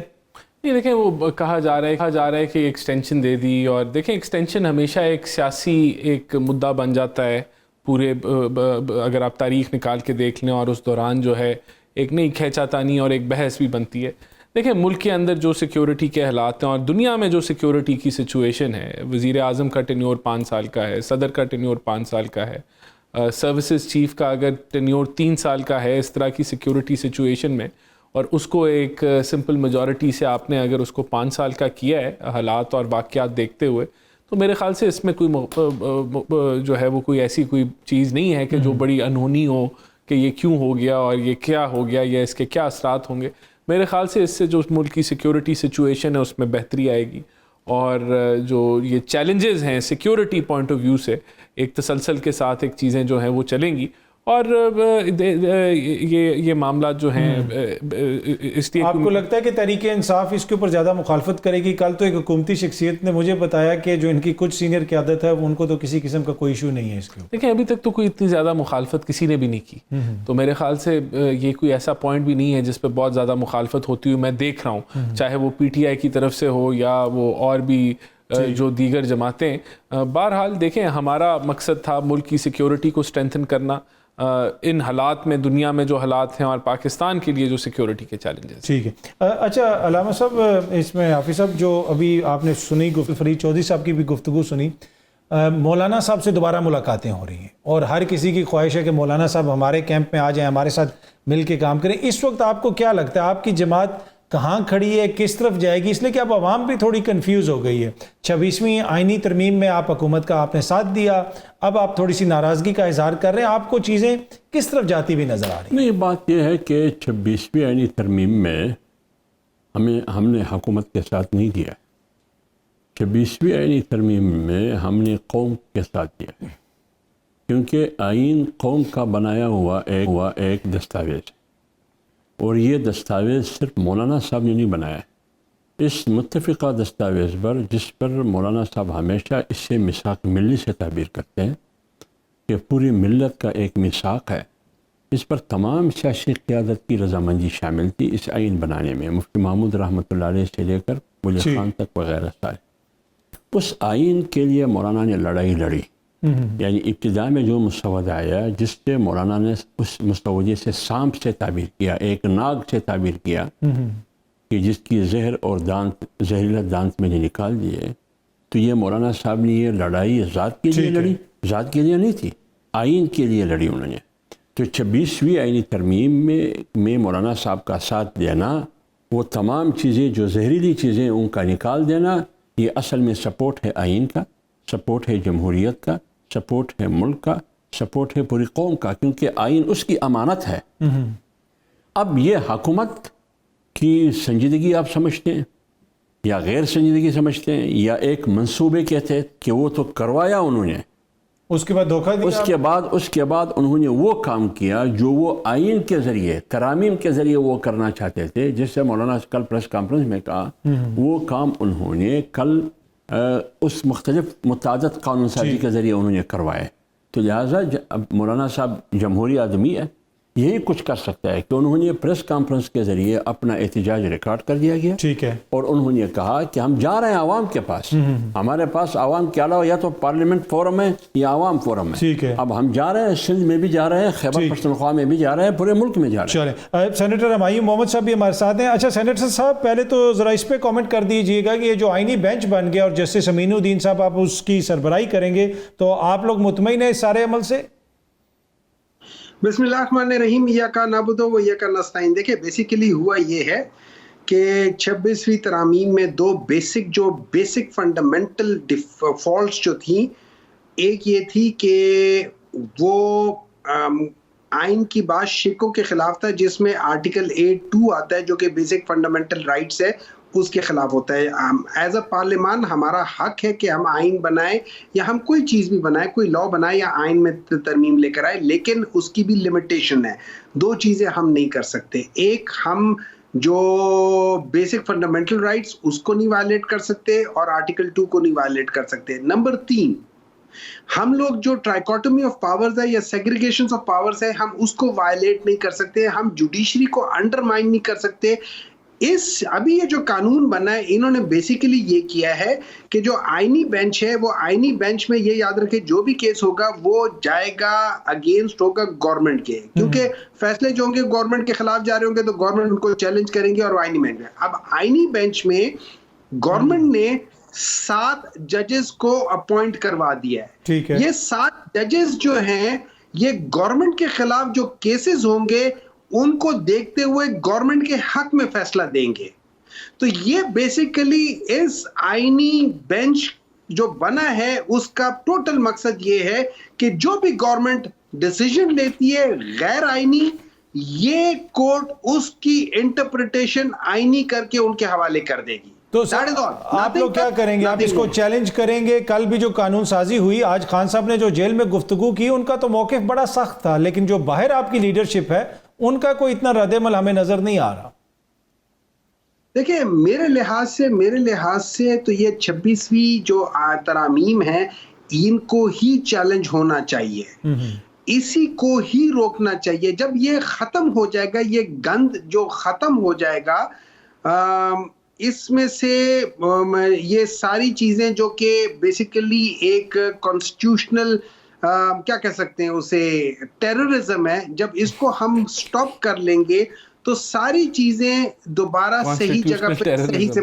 نہیں دیکھیں وہ کہا جا رہا ہے کہ ایکسٹینشن دے دی، اور دیکھیں ایکسٹینشن ہمیشہ ایک سیاسی ایک مدعا بن جاتا ہے پورے، اگر آپ تاریخ نکال کے دیکھ لیں، اور اس دوران جو ہے ایک نئی کھینچا تانی اور ایک بحث بھی بنتی ہے. دیکھیں ملک کے اندر جو سیکیورٹی کے حالات ہیں اور دنیا میں جو سیکیورٹی کی سچویشن ہے، وزیر اعظم کا ٹینیور 5 سال کا ہے، صدر کا ٹینیور 5 سال کا ہے، سروسز چیف کا اگر ٹینیور 3 سال کا ہے اس طرح کی سیکیورٹی سچویشن میں، اور اس کو ایک سمپل میجورٹی سے آپ نے اگر اس کو 5 سال کا کیا ہے حالات اور واقعات دیکھتے ہوئے، تو میرے خیال سے اس میں کوئی جو ہے وہ کوئی ایسی کوئی چیز نہیں ہے کہ جو بڑی انہونی ہو کہ یہ کیوں ہو گیا اور یہ کیا ہو گیا یا اس کے کیا اثرات ہوں گے. میرے خیال سے اس سے جو ملک کی سیکیورٹی سچویشن ہے اس میں بہتری آئے گی، اور جو یہ چیلنجز ہیں سیکیورٹی پوائنٹ آف ویو سے ایک تسلسل کے ساتھ ایک چیزیں جو ہیں وہ چلیں گی، اور یہ معاملات جو ہیں اس لیے. آپ کو لگتا ہے کہ تحریک انصاف اس کے اوپر زیادہ مخالفت کرے گی؟ کل تو ایک حکومتی شخصیت نے مجھے بتایا کہ جو ان کی کچھ سینئر قیادت ہے ان کو تو کسی قسم کا کوئی ایشو نہیں ہے اس کے اوپر. دیکھیں ابھی تک تو کوئی اتنی زیادہ مخالفت کسی نے بھی نہیں کی، تو میرے خیال سے یہ کوئی ایسا پوائنٹ بھی نہیں ہے جس پہ بہت زیادہ مخالفت ہوتی ہوئی میں دیکھ رہا ہوں، چاہے وہ پی ٹی آئی کی طرف سے ہو یا وہ اور بھی جو دیگر جماعتیں. بہرحال دیکھیں ہمارا مقصد تھا ملک کی سیکیورٹی کو اسٹرینتھن کرنا ان حالات میں، دنیا میں جو حالات ہیں اور پاکستان کے لیے جو سیکیورٹی کے چیلنجز. ٹھیک ہے. اچھا علامہ صاحب، اس میں حافظ صاحب جو ابھی آپ نے سنی فرید چودھری صاحب کی بھی گفتگو سنی، مولانا صاحب سے دوبارہ ملاقاتیں ہو رہی ہیں اور ہر کسی کی خواہش ہے کہ مولانا صاحب ہمارے کیمپ میں آ جائیں، ہمارے ساتھ مل کے کام کریں. اس وقت آپ کو کیا لگتا ہے آپ کی جماعت کہاں کھڑی ہے، کس طرف جائے گی؟ اس لیے کہ اب عوام بھی تھوڑی کنفیوز ہو گئی ہے. 26ویں آئینی ترمیم میں آپ حکومت کا آپ نے ساتھ دیا، اب آپ تھوڑی سی ناراضگی کا اظہار کر رہے ہیں، آپ کو چیزیں کس طرف جاتی بھی نظر آ رہی ہیں؟ نہیں، بات یہ ہے کہ 26ویں آئینی ترمیم میں ہم نے حکومت کے ساتھ نہیں دیا. 26ویں آئینی ترمیم میں ہم نے قوم کے ساتھ دیا، کیونکہ آئین قوم کا بنایا ہوا ایک دستاویز ہے، اور یہ دستاویز صرف مولانا صاحب نے نہیں بنایا. اس متفقہ دستاویز پر جس پر مولانا صاحب ہمیشہ اس سے میثاق ملی سے تعبیر کرتے ہیں کہ پوری ملت کا ایک میثاق ہے، اس پر تمام سیاسی قیادت کی رضامندی شامل تھی اس آئین بنانے میں، مفتی محمود رحمۃ اللہ علیہ سے لے کر ولی خان تک وغیرہ سارے. اس آئین کے لیے مولانا نے لڑائی لڑی، یعنی ابتدا میں جو مسودہ آیا جس سے مولانا نے اس مسودے سے سانپ سے تعبیر کیا، ایک ناگ سے تعبیر کیا کہ جس کی زہر اور زہریلا دانت میں نے نکال دیے، تو یہ مولانا صاحب نے یہ لڑائی ذات کے لیے لڑی، ذات کے لیے نہیں تھی، آئین کے لیے لڑی انہوں نے. تو 26ویں آئینی ترمیم میں مولانا صاحب کا ساتھ دینا، وہ تمام چیزیں جو زہریلی چیزیں ان کا نکال دینا، یہ اصل میں سپورٹ ہے آئین کا، سپورٹ ہے جمہوریت کا، سپورٹ ہے ملک کا، سپورٹ ہے پوری قوم کا، کیونکہ آئین اس کی امانت ہے. اب یہ حکومت کی سنجیدگی آپ سمجھتے ہیں یا غیر سنجیدگی سمجھتے ہیں یا ایک منصوبے کے تحت کہ وہ تو کروایا انہوں نے، اس کے بعد دھوکہ دیا، اس کے بعد انہوں نے وہ کام کیا جو وہ آئین کے ذریعے، ترامیم کے ذریعے وہ کرنا چاہتے تھے، جس سے مولانا کل پریس کانفرنس میں کہا وہ کام انہوں نے کل اس مختلف متعدد قانون سازی کے ذریعے انہوں نے کروائے. تو لہٰذا مولانا صاحب جمہوری آدمی ہے، یہی کچھ کر سکتا ہے کہ انہوں نے پریس کانفرنس کے ذریعے اپنا احتجاج ریکارڈ کر دیا گیا، ٹھیک ہے، اور انہوں نے کہا کہ ہم جا رہے ہیں عوام کے پاس، ہمارے پاس عوام کے علاوہ یا تو پارلیمنٹ فورم ہے یا عوام فورم ہے، ٹھیک ہے، اب ہم جا رہے ہیں، سندھ میں بھی جا رہے ہیں، خیبر پختونخوا میں بھی جا رہے ہیں، پورے ملک میں جا رہے ہیں۔ چلیں سینیٹر ہمایوں محمد صاحب بھی ہمارے ساتھ ہیں۔ اچھا سینیٹر صاحب، پہلے تو ذرا اس پہ کامنٹ کر دیجئے گا کہ یہ جو آئینی بینچ بن گیا اور جسٹس امین الدین صاحب آپ اس کی سربراہی کریں گے، تو آپ لوگ مطمئن ہیں اس سارے عمل سے؟ بسم اللہ الرحمن الرحیم، ایاک نعبد و ایاک نستعین۔ دیکھیں بیسیکلی ہوا یہ ہے کہ 26ویں ترامیم میں دو بیسک فنڈامنٹل فالٹس جو تھیں، ایک یہ تھی کہ وہ آئین کی بات شکوں کے خلاف تھا، جس میں آرٹیکل 8(2) آتا ہے جو کہ بیسک فنڈامنٹل رائٹس ہے، اس کے خلاف ہوتا ہے۔ ایز اے پارلیمان ہمارا حق ہے کہ ہم آئین بنائیں یا ہم کوئی چیز بھی بنائیں، کوئی لا بنائیں یا آئین میں ترمیم لے کر آئے، لیکن اس کی بھی لمیٹیشن ہے۔ دو چیزیں ہم نہیں کر سکتے، ایک ہم جو بیسک فنڈامنٹل رائٹس اس کو نہیں وائلیٹ کر سکتے اور آرٹیکل 2 کو نہیں وائلیٹ کر سکتے۔ نمبر 3، ہم لوگ جو ٹرائیکوٹمی آف پاورز ہے یا سیگریگیشن آف پاورز ہے، ہم اس کو وائلیٹ نہیں کر سکتے، ہم جوڈیشری کو انڈرمائن نہیں کر سکتے۔ ابھی یہ جو قانون بنا ہے، انہوں نے بیسیکلی یہ کیا ہے کہ جو آئینی بینچ ہے، وہ آئینی بینچ میں یہ یاد رکھے جو بھی کیس ہوگا وہ جائے گا اگینسٹ ہوگا گورنمنٹ کے، کیونکہ فیصلے جو ہوں گے گورنمنٹ کے خلاف جا رہے ہوں گے تو گورنمنٹ ان کو چیلنج کریں گے اور آئینی بینچ میں۔ اب آئینی بینچ میں گورنمنٹ نے 7 ججز کو اپوائنٹ کروا دیا ہے۔ یہ 7 ججز جو ہیں یہ گورنمنٹ کے خلاف جو کیسز ہوں گے ان کو دیکھتے ہوئے گورنمنٹ کے حق میں فیصلہ دیں گے۔ تو یہ بیسیکلی اس آئینی بینچ جو بنا ہے اس کا ٹوٹل مقصد یہ ہے کہ جو بھی گورنمنٹ ڈیسیژن لیتی ہے غیر آئینی، یہ کورٹ اس کی انٹرپریٹیشن آئینی کر کے ان کے حوالے کر دے گی۔ تو آپ لوگ کیا کریں گے؟ آپ اس کو چیلنج کریں گے؟ کل بھی جو قانون سازی ہوئی، آج خان صاحب نے جو جیل میں گفتگو کی، ان کا تو موقف بڑا سخت تھا، لیکن جو باہر آپ کی لیڈرشپ ہے ان کا کوئی اتنا رد عمل ہمیں نظر نہیں آ رہا۔ دیکھیں میرے لحاظ سے تو یہ 26ویں جو ترامیم ہے ان کو ہی چیلنج ہونا چاہیے، اسی کو ہی روکنا چاہیے۔ جب یہ ختم ہو جائے گا، یہ گند جو ختم ہو جائے گا، اس میں سے یہ ساری چیزیں جو کہ بیسیکلی ایک کانسٹیٹیوشنل کیا کہہ سکتے ہیں اسے، ٹیررزم ہے، جب اس کو ہم سٹاپ کر لیں گے تو ساری چیزیں دوبارہ صحیح جگہ پہ صحیح سے۔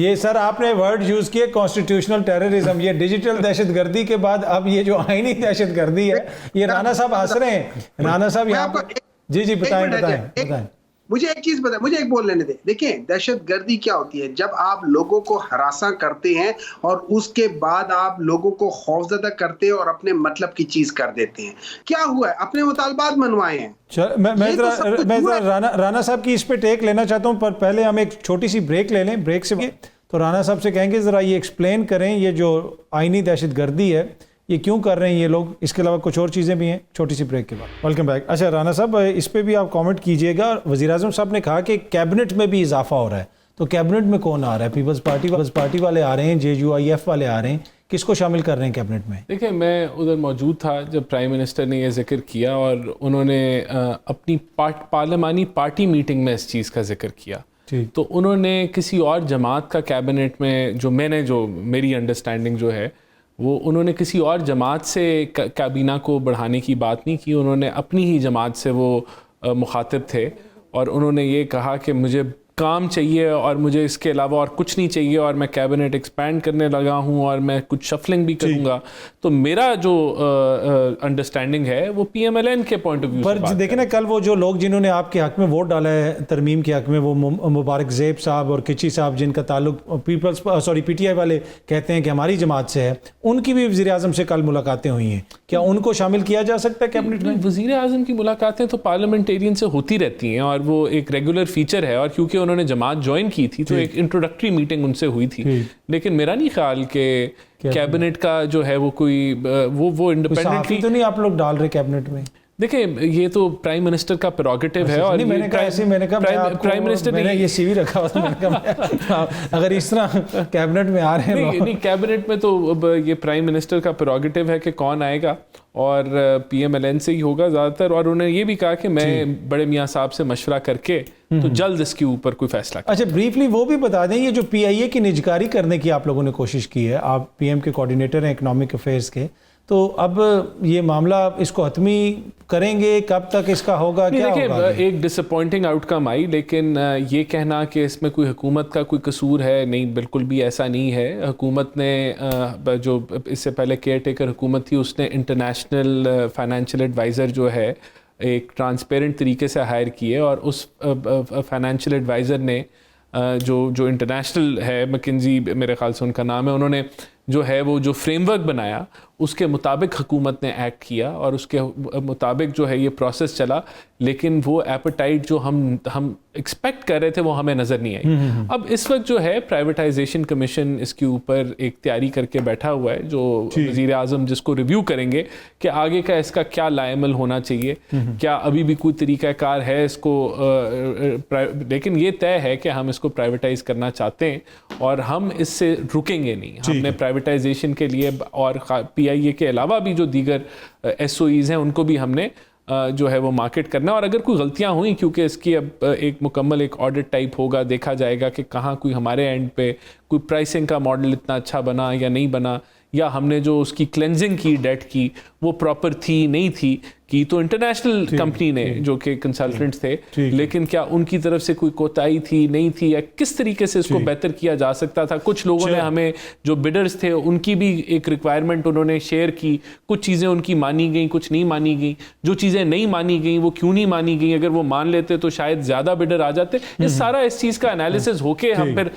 یہ سر آپ نے ورڈ یوز کیے کانسٹیٹیوشنل ٹیررزم، یہ ڈیجیٹل دہشت گردی کے بعد اب یہ جو آئینی دہشت گردی ہے، یہ رانا صاحب ہنس رہے ہیں، رانا صاحب یہاں پر جی بتائیں۔ مجھے ایک چیز بتائیں، مجھے ایک بول لینے دیں۔ دیکھیں دہشت گردی کیا ہوتی ہے؟ جب آپ لوگوں کو ہراساں کرتے ہیں اور اس کے بعد آپ لوگوں کو خوفزدہ کرتے ہیں اور اپنے مطلب کی چیز کر دیتے ہیں۔ کیا ہوا ہے؟ اپنے مطالبات منوائے ہیں۔ میں رانا صاحب کی اس پہ ٹیک لینا چاہتا ہوں، پر پہلے ہم ایک چھوٹی سی بریک لے لیں۔ بریک سے تو رانا صاحب سے کہیں گے ذرا یہ ایکسپلین کریں، یہ جو آئینی دہشت گردی ہے یہ کیوں کر رہے ہیں یہ لوگ، اس کے علاوہ کچھ اور چیزیں بھی ہیں۔ چھوٹی سی بریک کے بعد ویلکم بیک۔ اچھا رانا صاحب اس پہ بھی آپ کامنٹ کیجئے گا۔ وزیر اعظم صاحب نے کہا کہ کیبنٹ میں بھی اضافہ ہو رہا ہے، تو کیبنٹ میں کون آ رہا ہے؟ پیپلز پارٹی والے آ رہے ہیں، JUIF والے آ رہے ہیں، کس کو شامل کر رہے ہیں کیبنٹ میں؟ دیکھیں میں ادھر موجود تھا جب پرائم منسٹر نے یہ ذکر کیا، اور انہوں نے اپنی پارلیمانی پارٹی میٹنگ میں اس چیز کا ذکر کیا، تو انہوں نے کسی اور جماعت کا کیبنٹ میں، جو میری انڈرسٹینڈنگ جو ہے وہ انہوں نے کسی اور جماعت سے کابینہ کو بڑھانے کی بات نہیں کی، انہوں نے اپنی ہی جماعت سے وہ مخاطب تھے، اور انہوں نے یہ کہا کہ مجھے کام چاہیے اور مجھے اس کے علاوہ اور کچھ نہیں چاہیے، اور میں کیبنٹ ایکسپینڈ کرنے لگا ہوں اور میں کچھ شفلنگ بھی کروں گا۔ تو میرا جو انڈرسٹینڈنگ ہے وہ PMLN کے پوائنٹ آف ویو پر دیکھیں نا، کل وہ جو لوگ جنہوں نے آپ کے حق میں ووٹ ڈالا ہے ترمیم کے حق میں، وہ مبارک زیب صاحب اور کچی صاحب، جن کا تعلق PTI والے کہتے ہیں کہ ہماری جماعت سے ہے، ان کی بھی وزیر اعظم سے کل ملاقاتیں ہوئی ہیں، کیا ان کو شامل کیا جا سکتا ہے کیبنٹ میں؟ وزیر اعظم کی ملاقاتیں تو پارلیمنٹیرین سے ہوتی رہتی ہیں اور وہ ایک ریگولر فیچر ہے، اور کیونکہ انہوں نے جماعت جوائن کی تھی تو ایک انٹروڈکٹری میٹنگ ان سے ہوئی تھی، لیکن میرا نہیں خیال کہ کیبنٹ کا جو ہے وہ کوئی وہ انڈیپینڈنٹلی تو نہیں آپ لوگ ڈال رہے کیبنٹ میں؟ دیکھیں یہ تو پرائم منسٹر کا پریروگیٹو ہے, اور میں نے کہا ایسے میں نے کہا پرائم منسٹر نے یہ سی وی رکھا ہوا تھا, میں نے کہا اگر اس طرح کیبنٹ میں آ رہے ہیں نہیں, کیبنٹ میں تو اب یہ پرائم منسٹر کا پریروگیٹو ہے کہ کون آئے گا, اور پی ایم ایل این سے ہی ہوگا زیادہ تر, اور انہوں نے یہ بھی کہا کہ میں بڑے میاں صاحب سے مشورہ کر کے تو جلد اس کے اوپر کوئی فیصلہ کریں. اچھا بریفلی وہ بھی بتا دیں, یہ جو پی آئی اے کی نجکاری کرنے کی آپ لوگوں نے کوشش کی ہے, آپ پی ایم کے کوآرڈینیٹر ہیں اکنامک افیئرس کے, تو اب یہ معاملہ اس کو حتمی کریں گے, کب تک اس کا ہوگا, کیا ہوگا؟ ایک ڈس اپوائنٹنگ آؤٹ کم آئی, لیکن یہ کہنا کہ اس میں کوئی حکومت کا کوئی قصور ہے, نہیں, بالکل بھی ایسا نہیں ہے. حکومت نے جو اس سے پہلے کیئر ٹیکر حکومت تھی, اس نے انٹرنیشنل فائنینشیل ایڈوائزر جو ہے ایک ٹرانسپیرنٹ طریقے سے ہائر کیے, اور اس فائنینشیل ایڈوائزر نے جو انٹرنیشنل ہے, مکنزی میرے خیال سے ان کا نام ہے, انہوں نے جو ہے وہ جو فریم ورک بنایا اس کے مطابق حکومت نے ایکٹ کیا, اور اس کے مطابق جو ہے یہ پروسیس چلا, لیکن وہ ایپیٹائٹ جو ہم ایکسپیکٹ کر رہے تھے وہ ہمیں نظر نہیں آئی. اب اس وقت جو ہے پرائیویٹائزیشن کمیشن اس کے اوپر ایک تیاری کر کے بیٹھا ہوا ہے, جو وزیر اعظم جس کو ریویو کریں گے کہ آگے کا اس کا کیا لائمل ہونا چاہیے, کیا ابھی بھی کوئی طریقہ کار ہے اس کو, لیکن یہ طے ہے کہ ہم اس کو پرائیویٹائز کرنا چاہتے ہیں, اور ہم اس سے رکیں گے نہیں. ہم نے پرائیویٹائزیشن کے لیے اور پی آئی اے کے علاوہ بھی جو دیگر ایس او ایز ہیں ان کو بھی ہم نے جو ہے وہ مارکیٹ کرنا ہے, اور اگر کوئی غلطیاں ہوئیں, کیونکہ اس کی اب ایک مکمل ایک آڈٹ ٹائپ ہوگا, دیکھا جائے گا کہ کہاں کوئی ہمارے اینڈ پہ کوئی پرائسنگ کا ماڈل اتنا اچھا بنا یا نہیں بنا, یا ہم نے جو اس کی کلینزنگ کی ڈیٹ کی وہ پراپر تھی نہیں تھی, کی تو انٹرنیشنل کمپنی نے جو کہ کنسلٹنٹس تھے, لیکن کیا ان کی طرف سے کوئی کوتاہی تھی نہیں تھی, یا کس طریقے سے اس کو بہتر کیا جا سکتا تھا. کچھ لوگوں نے ہمیں جو بڈرز تھے ان کی بھی ایک ریکوائرمنٹ انہوں نے شیئر کی, کچھ چیزیں ان کی مانی گئیں, کچھ نہیں مانی گئیں. جو چیزیں نہیں مانی گئیں وہ کیوں نہیں مانی گئیں, اگر وہ مان لیتے تو شاید زیادہ بڈر آ جاتے. یہ سارا اس چیز کا انالیسس ہو کے ہم پھر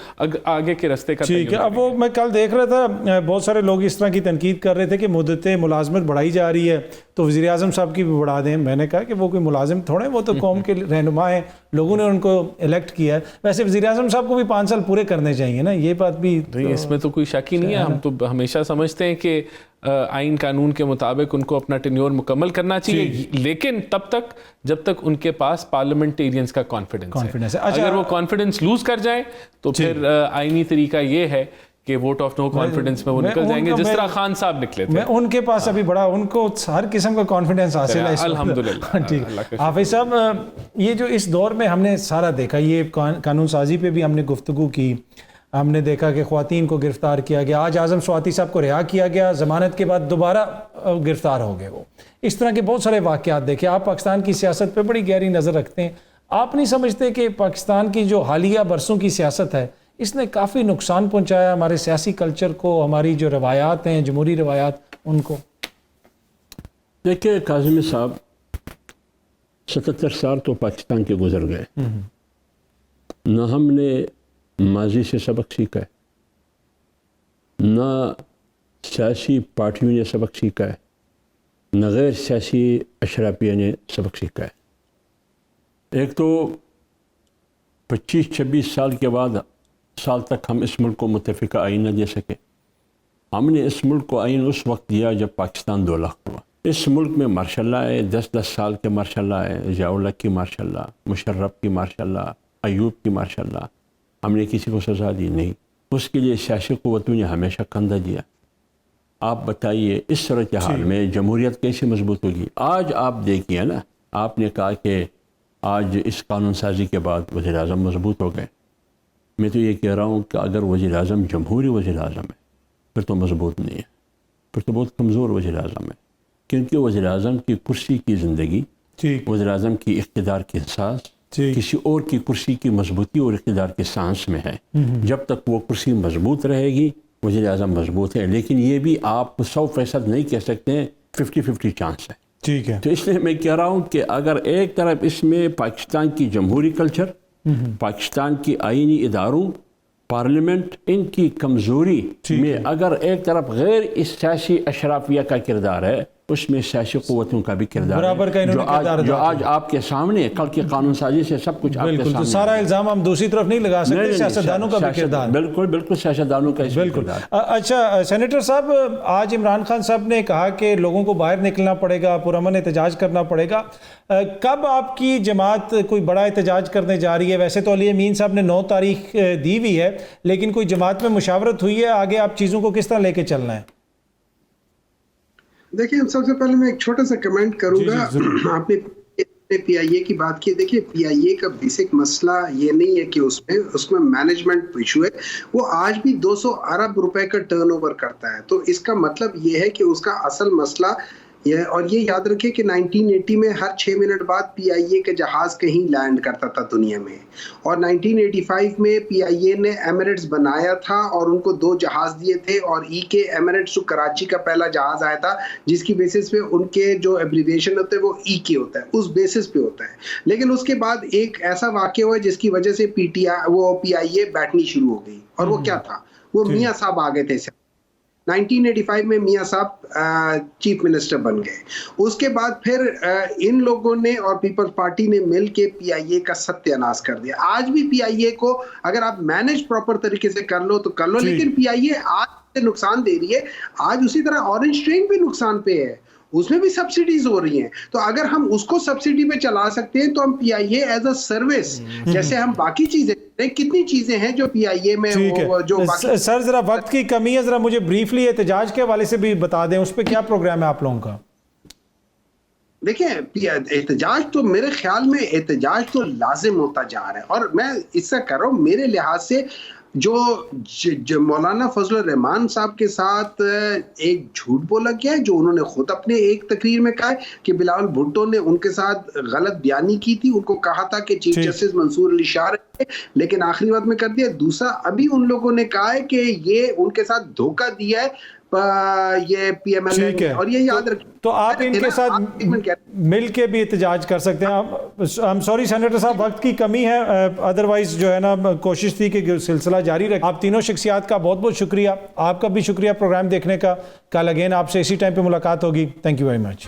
آگے کے راستے کا ٹھیک ہے. اب وہ میں کل دیکھ رہا تھا, بہت سارے لوگ اس طرح کی تنقید کر رہے تھے کہ مدت ملازمت بڑھائی جا رہی ہے, تو وزیر اعظم صاحب کی بھی بڑھا دیں. میں نے کہا کہ وہ کوئی ملازم تھوڑے, وہ تو قوم کے رہنما ہیں, لوگوں نے ان کو الیکٹ کیا ہے. ویسے وزیر اعظم صاحب کو بھی 5 سال پورے کرنے چاہیے نا, یہ بات بھی اس میں تو کوئی شک ہی نہیں ہے. ہم تو ہمیشہ سمجھتے ہیں کہ آئین قانون کے مطابق ان کو اپنا ٹینیور مکمل کرنا چاہیے, لیکن تب تک جب تک ان کے پاس پارلیمنٹیرینز کا کانفیڈنس ہے. اگر وہ کانفیڈنس لوز کر جائیں تو پھر آئینی طریقہ یہ ہے کہ ووٹ آف نو کانفیڈنس میں وہ نکل جائیں گے, جس طرح خان صاحب نکلے تھے. میں ان کے پاس ابھی بڑا, ان کو ہر قسم کا کانفیڈنس حاصل ہے الحمدللہ. ٹھیک حافظ صاحب, یہ جو اس دور میں ہم نے سارا دیکھا, یہ قانون سازی پہ بھی ہم نے گفتگو کی, ہم نے دیکھا کہ خواتین کو گرفتار کیا گیا, آج اعظم سواتی صاحب کو رہا کیا گیا, ضمانت کے بعد دوبارہ گرفتار ہو گئے. وہ اس طرح کے بہت سارے واقعات دیکھے. آپ پاکستان کی سیاست پہ بڑی گہری نظر رکھتے ہیں, آپ نہیں سمجھتے کہ پاکستان کی جو حالیہ برسوں کی سیاست ہے اس نے کافی نقصان پہنچایا ہمارے سیاسی کلچر کو, ہماری جو روایات ہیں جمہوری روایات ان کو؟ دیکھیں کاظمی صاحب, 77 سال تو پاکستان کے گزر گئے, نہ ہم نے ماضی سے سبق سیکھا ہے, نہ سیاسی پارٹیوں نے سبق سیکھا ہے, نہ غیر سیاسی اشرافیہ نے سبق سیکھا ہے. ایک تو 25-26 سال کے بعد سال تک ہم اس ملک کو متفقہ آئین نہ دے سکے. ہم نے اس ملک کو آئین اس وقت دیا جب پاکستان 2 لاکھ ہوا. اس ملک میں ماشاء اللہ ہے 10-10 سال کے ماشاء اللہ ہے, ضیاء الحق کی ماشاء اللہ, مشرف کی ماشاء اللہ, ایوب کی ماشاء اللہ. ہم نے کسی کو سزا دی نہیں, اس کے لیے سیاسی قوتوں نے ہمیشہ کندھا دیا. آپ بتائیے اس صورتحال میں جمہوریت کیسے مضبوط ہوگی؟ آج آپ دیکھیے نا, آپ نے کہا کہ آج اس قانون سازی کے بعد وزیر اعظم مضبوط ہو گئے. میں تو یہ کہہ رہا ہوں کہ اگر وزیر اعظم جمہوری وزیر اعظم ہے پھر تو مضبوط نہیں ہے, پھر تو بہت کمزور وزیر اعظم ہے. کیونکہ وزیر اعظم کی کرسی کی زندگی, وزیر اعظم کی اقتدار کی احساس کسی اور کی کرسی کی مضبوطی اور اقتدار کے سانس میں ہے. جب تک وہ کرسی مضبوط رہے گی وزیر اعظم مضبوط ہے, لیکن یہ بھی آپ 100% نہیں کہہ سکتے ہیں, 50-50 چانس ہے. ٹھیک ہے. تو اس لیے میں کہہ رہا ہوں کہ اگر ایک طرف اس میں پاکستان کی جمہوری کلچر, پاکستان کی آئینی اداروں, پارلیمنٹ, ان کی کمزوری میں اگر ایک طرف غیر سیاسی اشرافیہ کا کردار ہے اس میں سیاسی قوتوں کا بھی کردار برابر کا ہے انہوں نے کردار جو ادا آج آپ کے سامنے، کل کی قانون سازی سے سب کچھ آپ کے بالکل، تو سامنے سارا الزام ہم دوسری طرف نہیں لگا سکتے، سیاستدانوں کا بھی کردار بالکل بالکل سیاستدانوں کا اس میں بالکل۔ کردار۔ اچھا سینیٹر صاحب، آج عمران خان صاحب نے کہا کہ لوگوں کو باہر نکلنا پڑے گا، پرامن احتجاج کرنا پڑے گا، کب آپ کی جماعت کوئی بڑا احتجاج کرنے جا رہی ہے؟ ویسے تو علی امین صاحب نے 9 تاریخ دی ہوئی ہے، لیکن کوئی جماعت میں مشاورت ہوئی ہے؟ آگے آپ چیزوں کو کس طرح لے کے چلنا ہے؟ دیکھیں، سب سے پہلے میں ایک چھوٹا سا کمنٹ کروں گا۔ آپ نے پی آئی اے کی بات کی، دیکھیں پی آئی اے کا بیسک مسئلہ یہ نہیں ہے کہ اس میں مینجمنٹ ایشو ہے، وہ آج بھی 200 ارب روپے کا ٹرن اوور کرتا ہے، تو اس کا مطلب یہ ہے کہ اس کا اصل مسئلہ اور یہ یاد رکھیں کہ 1980 میں ہر 6 منٹ بعد پی آئی اے کا جہاز کہیں لینڈ کرتا تھا دنیا میں، اور 1985 میں پی آئی اے نے ایمریٹس بنایا تھا اور ان کو 2 جہاز دیے تھے، اور ای کے ایمریٹس جو کراچی کا پہلا جہاز آیا تھا جس کی بیسس پہ ان کے جو ایبریویشن ہوتے ہیں وہ ای کے ہوتا ہے، اس بیسس پہ ہوتا ہے۔ لیکن اس کے بعد ایک ایسا واقعہ ہوا جس کی وجہ سے پی آئی اے بیٹھنی شروع ہو گئی، اور وہ کیا تھا؟ وہ میاں صاحب آ گئے تھے 1985 میں، میاں صاحب چیف منسٹر بن گئے۔ اس کے بعد پھر ان لوگوں نے اور پیپلز پارٹی نے مل کے پی آئی اے کا ستیہ ناش کر دیا۔ آج بھی پی آئی اے کو اگر آپ مینج پراپر طریقے سے کر لو تو کر لو، لیکن پی آئی اے آج سے نقصان دے رہی ہے۔ آج اسی طرح اورنج ٹرین بھی نقصان پہ ہے، اس میں بھی سبسڈیز ہو رہی ہیں، تو اگر ہم اس کو سبسڈی پہ چلا سکتے ہیں تو ہم پی آئی اے ایز اے سروس، جیسے ہم باقی چیزیں، کتنی چیزیں ہیں جو پی آئی اے میں جو باقی۔ سر ذرا وقت کی کمی ہے، ذرا مجھے بریفلی احتجاج کے حوالے سے بھی بتا دیں، اس پہ کیا پروگرام ہے آپ لوگوں کا؟ دیکھیں احتجاج تو میرے خیال میں احتجاج تو لازم ہوتا جا رہا ہے، اور میں اس سے کر رہا ہوں میرے لحاظ سے جو مولانا فضل الرحمان صاحب کے ساتھ ایک جھوٹ بولا گیا ہے، جو انہوں نے خود اپنے ایک تقریر میں کہا ہے کہ بلاول بھٹو نے ان کے ساتھ غلط بیانی کی تھی، ان کو کہا تھا کہ چیف جسٹس منصور علی شاہ رہے، لیکن آخری وقت میں کر دیا۔ دوسرا، ابھی ان لوگوں نے کہا ہے کہ یہ ان کے ساتھ دھوکہ دیا ہے یہ پی ایم ایل اے، اور یہ یاد رکھیں تو آپ ان کے ساتھ مل کے بھی احتجاج کر سکتے ہیں۔ ہم سوری سینیٹر صاحب، وقت کی کمی ہے، ادروائز جو ہے نا کوشش تھی کہ سلسلہ جاری رکھیں۔ آپ تینوں شخصیات کا بہت بہت شکریہ، آپ کا بھی شکریہ پروگرام دیکھنے کا۔ کل اگین آپ سے اسی ٹائم پہ ملاقات ہوگی۔ Thank you very much.